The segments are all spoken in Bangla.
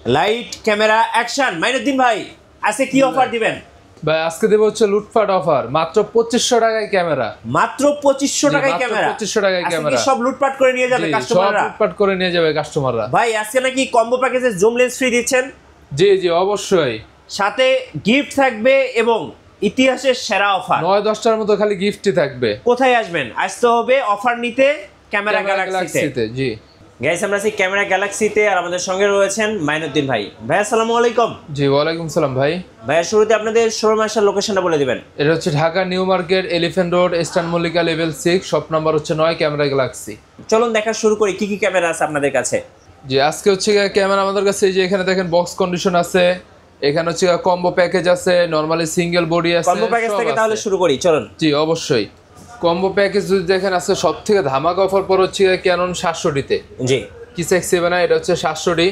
Light camera action. মাইনুদ্দিন ভাই আজকে কি অফার দিবেন? ভাই আজকে দেব হচ্ছে লুটপাট অফার, মাত্র 2500 টাকায় ক্যামেরা। মাত্র 2500 টাকায় ক্যামেরা। 2500 টাকায় ক্যামেরা। সব লুটপাট করে নিয়ে যাবে কাস্টমাররা। সব লুটপাট করে নিয়ে যাবে কাস্টমাররা। ভাই আজকে নাকি কম্বো প্যাকেজে জুম লেন্স ফ্রি দিচ্ছেন? জি জি অবশ্যই, সাথে গিফট থাকবে এবং ইতিহাসের সেরা অফার। 9-10টার মতো খালি গিফটই থাকবে। কোথায় আসবেন? আসতে হবে অফার নিতে ক্যামেরা গ্যালাক্সিতে। জি গাইস, আমরা আছি ক্যামেরা গ্যালাক্সিতে আর আমাদের সঙ্গে রয়েছেন মাইনুদ্দিন ভাই। ভাই আসসালামু আলাইকুম। জি ওয়ালাইকুম সালাম ভাই। ভাইয়া শুরুতে আপনাদের শোরুম আসার লোকেশনটা বলে দিবেন। এটা হচ্ছে Dhaka new market, elephant road, eastern Mallika level 6, shop number হচ্ছে 9, ক্যামেরা গ্যালাক্সি। চলুন দেখা শুরু করি কি কি ক্যামেরা আছে আপনাদের কাছে। জি আজকে হচ্ছে ক্যামেরা আমাদের কাছে, এই যে এখানে দেখেন বক্স কন্ডিশন আছে, এখানে হচ্ছে কম্বো প্যাকেজ আছে, নরমালি সিঙ্গেল বডি আছে। কম্বো প্যাকেজ থেকে তাহলে শুরু করি, চলুন। জি অবশ্যই, কম্বো প্যাকেজ যদি দেখেন আজকে সবথেকে ধামাকা অফার পর হচ্ছে ক্যানন 700ডিতে। জি কি সেক্সি এটা হচ্ছে 700ডি,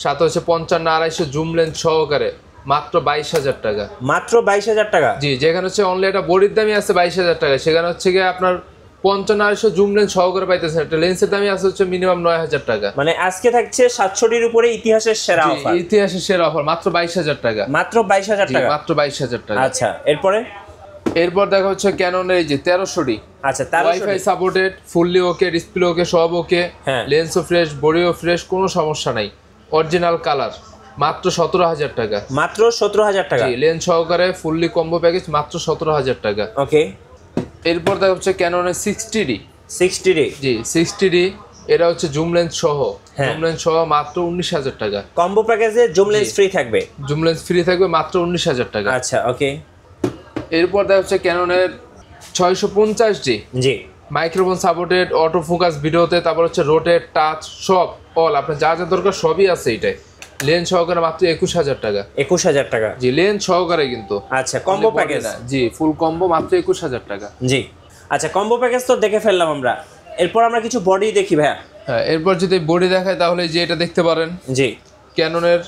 সাথে হচ্ছে 55-250 জুম লেন্স সহকারে মাত্র 22,000 টাকা। মাত্র 22,000 টাকা? জি, যেখানে হচ্ছে অনলি একটা বডির দামই আছে 22,000 টাকা, সেখানে হচ্ছে গিয়ে আপনার 55-250 জুম লেন্স সহকারে পাইতেছেন। একটা লেন্সের দামই আছে হচ্ছে মিনিমাম 9,000 টাকা। মানে আজকে থাকছে 700ডির উপরে ইতিহাসের সেরা অফার। ইতিহাসের সেরা অফার মাত্র 22,000 টাকা। মাত্র 22,000 টাকা? মাত্র 22,000 টাকা। আচ্ছা, এরপর দেখা হচ্ছে ক্যাননের এই যে 1300ডি। আচ্ছা, 1300 ওয়াইফাই সাপোর্টেড, ফুললি ওকে, ডিসপ্লে ওকে, সব ওকে, লেন্সও ফ্রেশ, বডিও ফ্রেশ, কোনো সমস্যা নাই। অরিজিনাল কালার, মাত্র 17,000 টাকা। মাত্র 17,000 টাকা? জি, লেন্স সহকারে ফুললি কম্বো প্যাকেজ মাত্র 17,000 টাকা। ওকে। এরপর দেখা হচ্ছে ক্যাননের 60ডি। 60ডি? জি 60ডি, এটা হচ্ছে জুম লেন্স সহ। জুম লেন্স সহ মাত্র 19,000 টাকা। কম্বো প্যাকেজে জুম লেন্স ফ্রি থাকবে? জুম লেন্স ফ্রি থাকবে মাত্র 19,000 টাকা। আচ্ছা, ওকে। এরপর দেখা হচ্ছে ক্যাননের 650ডি। জি। মাইক্রোফোন সাপোর্টেড, অটো ফোকাস ভিডিওতে, তারপর হচ্ছে রোটেট, টাচ, সব অল আপনার যা যা দরকার সবই আছে এটাই। লেন্স সহকারে মাত্র 21,000 টাকা। 21,000 টাকা? জি, লেন্স সহকারে কিন্তু। আচ্ছা, কম্বো প্যাকেজ? জি, ফুল কম্বো মাত্র 21,000 টাকা। জি। আচ্ছা, কম্বো প্যাকেজ তো দেখে ফেললাম আমরা, এরপর আমরা কিছু বডি দেখি ভাইয়া। হ্যাঁ, এরপর যদি বডি দেখায় তাহলে যে এটা দেখতে পারেন। জি। ক্যাননের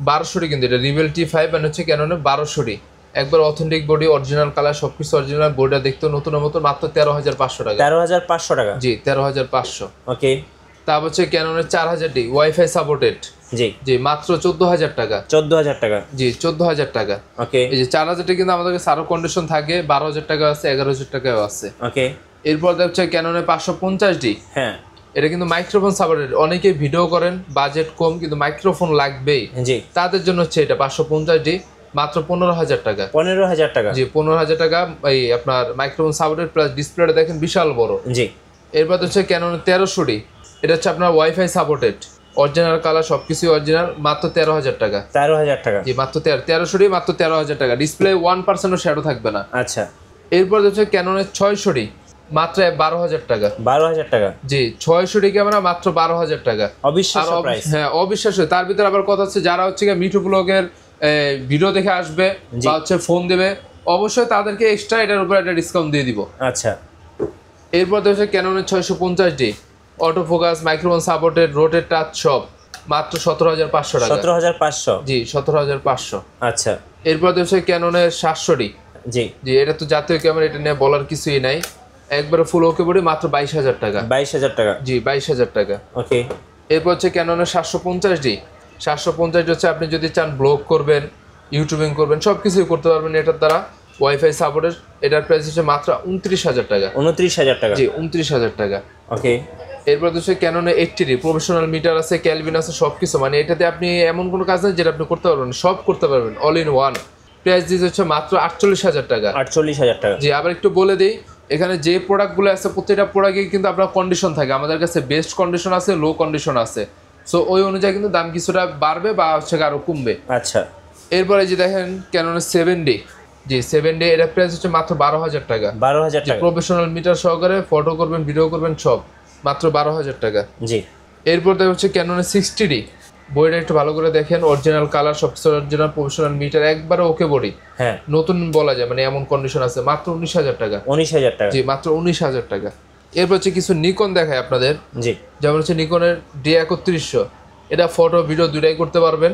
1200ডি, কিন্তু এটা রিভেল T5 মানে হচ্ছে ক্যাননের 1200ডি, একবার অথেন্টিক বডি, অরিজিনাল কালার, সবকিছু অরিজিনাল। বডিটা দেখতে নতুনের মতো, মাত্র 13,500 টাকা। 13,500 টাকা? জি 13,500। ওকে। তারপর হচ্ছে ক্যাননের 4000ডি, ওয়াইফাই সাপোর্টেড। জি। জি মাত্র 14,000 টাকা। 14,000 টাকা? জি 14,000 টাকা। ওকে। এই যে 4000টা কিন্তু আমাদের কাছে আরো কন্ডিশন থাকে, 12,000 টাকা আছে, 11,000 টাকাও আছে। ওকে। এরপর দেখছে ক্যাননের 550ডি। হ্যাঁ, এটা কিন্তু মাইক্রোফোন সাপোর্টেড। অনেকে ভিডিও করেন, বাজেট কম কিন্তু মাইক্রোফোন লাগবেই, জি, তাদের জন্য হচ্ছে এটা 550ডি, মাত্র 15,000 টাকা। 15,000 টাকা? জি 15,000 টাকা। এই আপনার মাইক্রোফোন সাপোর্টেড প্লাস ডিসপ্লেটা দেখেন বিশাল বড়। জি। এরপর হচ্ছে ক্যাননের 1300ডি, এটা হচ্ছে আপনার ওয়াইফাই সাপোর্টেড, অরিজিনাল কালার, সবকিছু অরিজিনাল, মাত্র 13,000 টাকা। 13,000 টাকা? জি মাত্র 1300ডি, মাত্র 13,000 টাকা। ডিসপ্লে 1%ও শ্যাডো থাকবে না। আচ্ছা। এরপর হচ্ছে ক্যাননের 600ডি, মাত্র 12,000 টাকা। 12,000 টাকা? জি 600ডি ক্যামেরা মাত্র 12,000 টাকা। অবিশ্বাস্য প্রাইস। হ্যাঁ অবিশ্বাস্য। তার ভিতরে আবার কথা হচ্ছে যারা হচ্ছে মিঠু ব্লগের ভিডিও দেখে আসবে বা হচ্ছে ফোন দেবে, অবশ্যই তাদেরকে এক্সট্রা এটার উপর একটা ডিসকাউন্ট দিয়ে দিব। আচ্ছা। এরপর হচ্ছে ক্যাননের 650ডি, auto focus, microphone supported, rotate, touch, সব মাত্র 17,500 টাকা। 17,500? জি 17,500। আচ্ছা। এরপর হচ্ছে ক্যাননের 700ডি। জি। জি এটা তো জাতীয় ক্যামেরা, এটা নিয়ে বলার কিছুই নাই, একবারে ফুল ওকে বডি, মাত্র 22,000 টাকা। 22,000 টাকা? জি 22,000 টাকা। ওকে। এরপর হচ্ছে ক্যাননের 750ডি। 750ডি হচ্ছে আপনি যদি চান ব্লগ করবেন, ইউটিউবিং করবেন, সব কিছুই করতে পারবেন এটার দ্বারা, ওয়াইফাই সাপোর্টেড। এটার প্রাইস হচ্ছে মাত্র 29,000 টাকা। 29,000 টাকা? জি 29,000 টাকা। ওকে। এরপর হচ্ছে ক্যাননের 80ডি, প্রফেশনাল মিটার আছে, ক্যালভিন আছে, সব কিছু। মানে এটাতে আপনি এমন কোনো কাজ নেই যেটা আপনি করতে পারবেন, সব করতে পারবেন, অল ইন ওয়ান। প্রাইস দিচ্ছে হচ্ছে মাত্র 48,000 টাকা। 48,000 টাকা? জি আবার একটু বলে দিই, এখানে যে প্রোডাক্টগুলো আছে প্রত্যেকটা প্রোডাক্টে কিন্তু আপনার কন্ডিশন থাকে। আমাদের কাছে বেস্ট কন্ডিশন আছে, লো কন্ডিশন আছে, সো ওই অনুযায়ী কিন্তু দাম কিছুটা বাড়বে বা হচ্ছে আরো কমবে। আচ্ছা। এরপরে যে দেখেন ক্যাননের 7ডি। জি 7ডি, এর প্রাইস হচ্ছে মাত্র 12,000 টাকা। 12,000 টাকা? প্রফেশনাল মিটার সহকারে, ফটো করবেন, ভিডিও করবেন, সব মাত্র 12,000 টাকা। জি। এরপর দেখা হচ্ছে ক্যাননের 60ডি। বডিটা একটু ভালো করে দেখেন, অরিজিনাল কালার, সবকিছু অরিজিনাল, প্রফেশনাল মিটার, একবারে ওকে বডি। হ্যাঁ, নতুন বলা যায়, মানে এমন কন্ডিশন আছে, মাত্র 19,000 টাকা। 19,000 টাকা? জি মাত্র 19,000 টাকা। এরপর হচ্ছে কিছু নিকন দেখায় আপনাদের। জি। যেমন হচ্ছে নিকনের D3100, এটা ফটো ভিডিও দুটাই করতে পারবেন,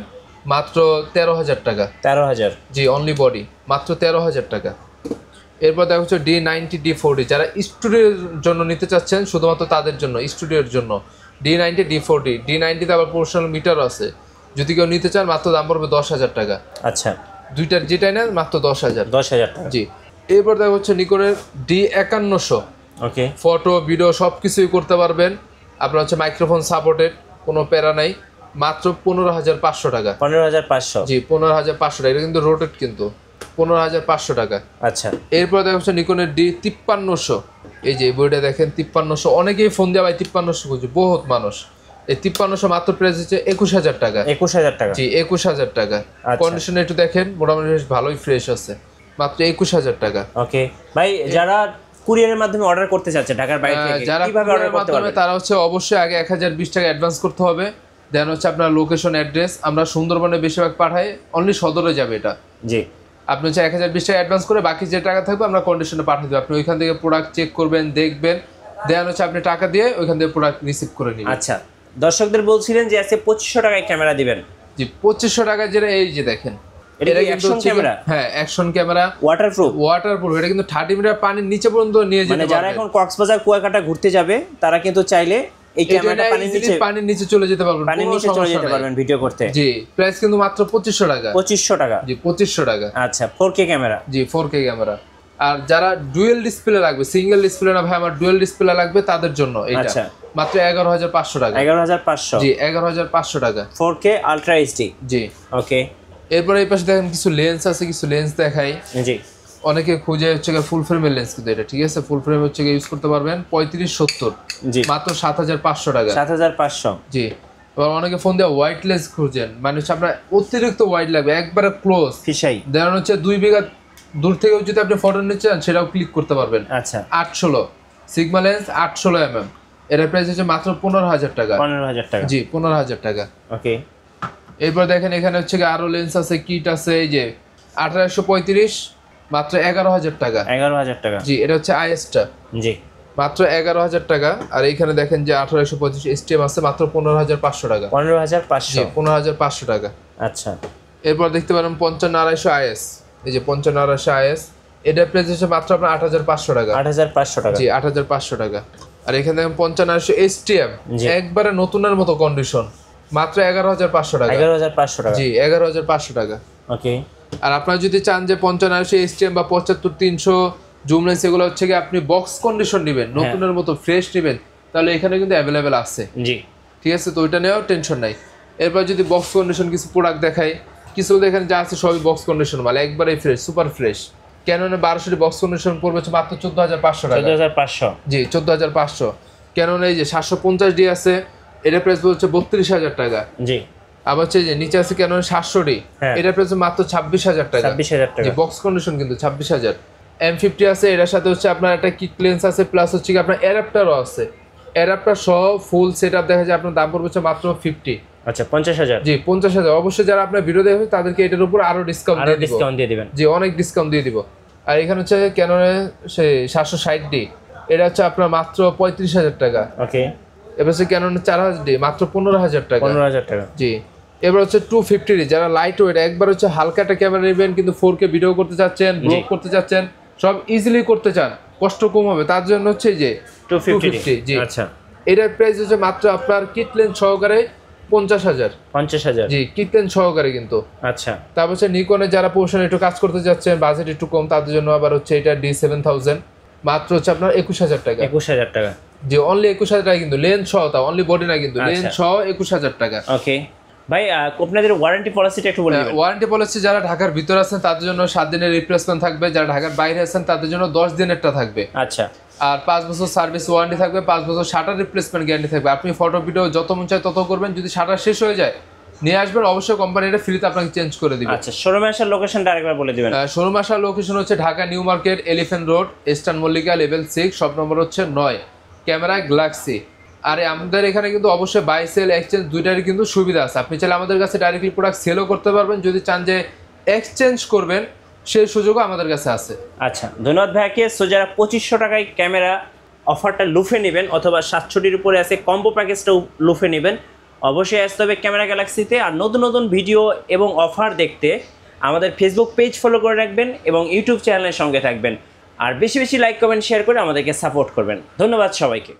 মাত্র 13,000 টাকা। 13,000? জি অনলি বডি, মাত্র 13,000 টাকা। এরপর দেখা হচ্ছে D90 D40, যারা স্টুডিওর জন্য নিতে চাচ্ছেন, শুধুমাত্র তাদের জন্য, স্টুডিওর জন্য D90 D40। D90তে আবার প্রফেশনাল মিটার আছে, যদি কেউ নিতে চান মাত্র দাম পড়বে 10,000 টাকা। আচ্ছা, দুইটার যেটাই নেন মাত্র 10,000। 10,000 টাকা। জি। এরপর দেখা হচ্ছে নিকনের D5100। ওকে, ফটো ভিডিও সব কিছুই করতে পারবেন। আপনার হচ্ছে মাইক্রোফোন সাপোর্টেড, কোনো প্যারা নাই, মাত্র 15,500 টাকা। 15,500। জি, 15,500 টাকা। এটা কিন্তু রোটেট, কিন্তু 15,500 টাকা। আচ্ছা, এরপর দেখা হচ্ছে নিকনের D5300। এই যে বইটা দেখেন 5300, অনেকেই ফোন দেওয়া ভাই 5300 খুঁজছে, বহুত মানুষ। এই 5300 মাত্র প্রাইস হচ্ছে 21,000 টাকা। 21,000 টাকা। জি, 21,000 টাকা। কন্ডিশন একটু দেখেন, মোটামুটি বেশ ভালোই ফ্রেশ আছে, মাত্র 21,000 টাকা। ওকে ভাই, যারা কুরিয়ারের মাধ্যমে অর্ডার করতে চাচ্ছে ঢাকার বাইরে থেকে, যারা কিভাবে অর্ডার কুরিয়ারের করতে মাধ্যমে, পারবে? তারা হচ্ছে অবশ্যই আগে 1020 টাকা অ্যাডভান্স করতে হবে। দেন হচ্ছে আপনার লোকেশন অ্যাড্রেস, আমরা সুন্দরবনে বেশিরভাগ পাঠাই, অনলি সদরে যাবে এটা। জি, আপনি হচ্ছে 1020 টাকা অ্যাডভান্স করে বাকি যে টাকা থাকবে আমরা কন্ডিশনে পাঠিয়ে দেবো। আপনি ওইখান থেকে প্রোডাক্ট চেক করবেন, দেখবেন, দেন হচ্ছে আপনি টাকা দিয়ে ওইখান থেকে প্রোডাক্ট রিসিভ করে নেবেন। আচ্ছা, দর্শকদের বলছিলেন যে আজকে 2500 টাকায় ক্যামেরা দিবেন। জি, 2500 টাকা, যেটা এই যে দেখেন, এটা কি অ্যাকশন ক্যামেরা? হ্যাঁ, অ্যাকশন ক্যামেরা, ওয়াটারপ্রুফ। ওয়াটারপ্রুফ। এটা কিন্তু 30 মিটার পানির নিচে পর্যন্ত নিয়ে যেতে মানে পারবে। যারা এখন কক্সবাজার কুয়াকাটা ঘুরতে যাবে তারা কিন্তু চাইলে এই ক্যামেরাটা পানির নিচে চলে যেতে পারবেন, পানির নিচে চলে যেতে পারবেন ভিডিও করতে। জি, প্রাইস কিন্তু মাত্র 2500 টাকা। 2500 টাকা। জি, 2500 টাকা। আচ্ছা, 4K ক্যামেরা। জি, 4K ক্যামেরা। আর যারা ডুয়েল ডিসপ্লে লাগবে, সিঙ্গেল ডিসপ্লে না ভাই আমার ডুয়েল ডিসপ্লে লাগবে, তাদের জন্য এটা আচ্ছা, মাত্র 11,500 টাকা। 11,500। জি, 11,500 টাকা। 4K ultra HD. জি। ওকে, এরপরে এই পাশে দেখেন কিছু লেন্স আছে, কিছু লেন্স দেখাই। জি, অনেকে খুঁজে হচ্ছে ফুল ফ্রেমের লেন্স, কিন্তু এটা ঠিক আছে, ফুল ফ্রেম হচ্ছে ইউজ করতে পারবেন 35-70, জি, মাত্র 7,500 টাকা। 7,500। জি। এবার অনেকে ফোন দিয়ে হোয়াইট লেন্স খুঁজেন, মানে হচ্ছে আপনার অতিরিক্ত হোয়াইট লাগবে, একবারে ক্লোজ, ফিশাই। দেন হচ্ছে 2 বিঘা দূর থেকেও যদি আপনি ফটো নিতে চান সেটাও ক্লিক করতে পারবেন। আচ্ছা, 816 সিগমা লেন্স, 816 mm। এর প্রাইস হচ্ছে মাত্র 15,000 টাকা। 15,000 টাকা। জি, 15,000 টাকা। ওকে, এরপর দেখেন এখানে হচ্ছে আরো লেন্স আছে, কিট আছে, এই যে 1835, মাত্র 11,000 টাকা। 11,000 টাকা। জি, এটা হচ্ছে আইএসটা, জি, মাত্র 11,000 টাকা। আর এইখানে দেখেন যে 1825 এসটিএম আছে, মাত্র 15,500 টাকা। 15,500। জি, 15,500 টাকা। আচ্ছা, এরপর দেখতে পারেন 55-250 আইএস, এই যে 55-250 আইএস, এটা প্রাইস হচ্ছে মাত্র আপনার 8,500 টাকা। 8,500 টাকা। জি, 8,500 টাকা। আর এখানে দেখেন 55-250 এসটিএম, একবারে নতুনের মতো কন্ডিশন, মাত্র 11,500 টাকা। 11,500 টাকা। জি, 11,500 টাকা। ওকে, আর আপনারা যদি চান যে 55-250 এসটিএম বা 75-300 জুম লেন্স, এগুলো হচ্ছে কি আপনি বক্স কন্ডিশন নেবেন, নতুনের মতো ফ্রেশ নেবেন, তাহলে এখানে কিন্তু অ্যাভেলেবেল আছে। জি, ঠিক আছে, তো ওইটা নেওয়ার টেনশন নাই। এরপর যদি বক্স কন্ডিশন কিছু প্রোডাক্ট দেখাই, কিছু দেখেন যা আছে সবই বক্স কন্ডিশন মাল, একবারে ফ্রেশ, সুপার ফ্রেশ। ক্যাননে 1200 বক্স কন্ডিশন পড়বে হচ্ছে মাত্র 14,500 টাকা। 14,500। জি, 14,500। ক্যাননে এই যে 750D আছে, এটা প্রাইস হচ্ছে 32,000 টাকা। জি, আবার হচ্ছে যে নিচে আছে ক্যানন 700D, এটা প্রাইস মাত্র 26,000 টাকা। 26,000 টাকা। জি, বক্স কন্ডিশন কিন্তু 26,000। M50 আছে, এটার সাথে হচ্ছে আপনার একটা কিক লেন্স আছে, প্লাস হচ্ছে কি আপনার অ্যাডাপ্টারও আছে। অ্যাডাপ্টার সহ ফুল সেটআপ দেখা যায় আপনার দাম পড়বে হচ্ছে মাত্র 50। আচ্ছা, 50,000। জি, 50,000। অবশ্যই যারা আপনার ভিডিও দেখবে তাদেরকে এটার উপর আরো ডিসকাউন্ট দিয়ে দিবেন। জি, অনেক ডিসকাউন্ট দিয়ে দিব। আর এখানে হচ্ছে ক্যাননের সেই 760D, এটা হচ্ছে আপনার মাত্র 35,000 টাকা। ওকে, এবার হচ্ছে ক্যাননের 4000D, মাত্র 15,000 টাকা। 15,000 টাকা। জি। এবার হচ্ছে 250D, যারা লাইট ওয়েট, একবার হচ্ছে হালকা একটা ক্যামেরা নেবেন কিন্তু 4K ভিডিও করতে চাচ্ছেন, ব্লগ করতে চাচ্ছেন, সব ইজিলি করতে চান, কষ্ট কম হবে, তার জন্য হচ্ছে যে 250। জি। আচ্ছা, এটার প্রাইস হচ্ছে মাত্র আপনার কিট লেন্স সহকারে 50,000। 50,000। জি, কিট লেন্স সহকারে কিন্তু। আচ্ছা, তারপর হচ্ছে নিকনে যারা প্রফেশনাল একটু কাজ করতে যাচ্ছেন, বাজেট একটু কম, তাদের জন্য আবার হচ্ছে এটা D7000, মাত্র হচ্ছে আপনার 21,000 টাকা। 21,000 টাকা। জি, অনলি 21,000 টাকা, কিন্তু লেন্স সহ, তা অনলি বডি না, কিন্তু লেন্স সহ 21,000 টাকা। ওকে ভাই, আপনাদের ওয়ারেন্টি পলিসিটা একটু বলে দিবেন। ওয়ারেন্টি পলিসি যারা ঢাকার ভিতরে আছেন তাদের জন্য 7 দিনের রিপ্লেসমেন্ট থাকবে, যারা ঢাকার বাইরে আছেন তাদের জন্য 10 দিনেরটা থাকবে। আচ্ছা, আর 5 বছর সার্ভিস ওয়ারেন্টি থাকবে, 5 বছর শাটার রিপ্লেসমেন্ট গ্যারান্টি থাকবে। আপনি ফটো ভিডিও যত মন চায় তত করবেন, যদি শাটার শেষ হয়ে যায় নিয়ে আসবেন, অবশ্যই কোম্পানি এটা ফ্রিতে আপনাকে চেঞ্জ করে দিবে। আচ্ছা, শোরুমে আসার লোকেশনটা আরেকবার বলে দিবেন। শোরুম আসার লোকেশন হচ্ছে Dhaka new market, elephant road, eastern Mallika, level 6, shop number হচ্ছে 9, ক্যামেরা গ্যালাক্সি। আর আমাদের এখানে কিন্তু অবশ্যই বাই সেল এক্সচেঞ্জ দুইটারই কিন্তু সুবিধা আছে। আপনি চাইলে আমাদের কাছে ডাইরেক্টলি প্রোডাক্ট সেলও করতে পারবেন, যদি চান যে এক্সচেঞ্জ করবেন সেই সুযোগও আমাদের কাছে আছে। আচ্ছা, ধন্যবাদ ভাইয়াকে। সো যারা 2500 টাকায় ক্যামেরা অফারটা লুফে নেবেন, অথবা 700-টির উপরে আছে কম্বো প্যাকেজটাও লুফে নেবেন, অবশ্যই আসতে হবে ক্যামেরা গ্যালাক্সিতে। আর নতুন নতুন ভিডিও এবং অফার দেখতে আমাদের ফেসবুক পেজ ফলো করে রাখবেন এবং ইউটিউব চ্যানেলের সঙ্গে থাকবেন। আর বেশি বেশি লাইক কমেন্ট শেয়ার করে আমাদেরকে সাপোর্ট করবেন। ধন্যবাদ সবাইকে।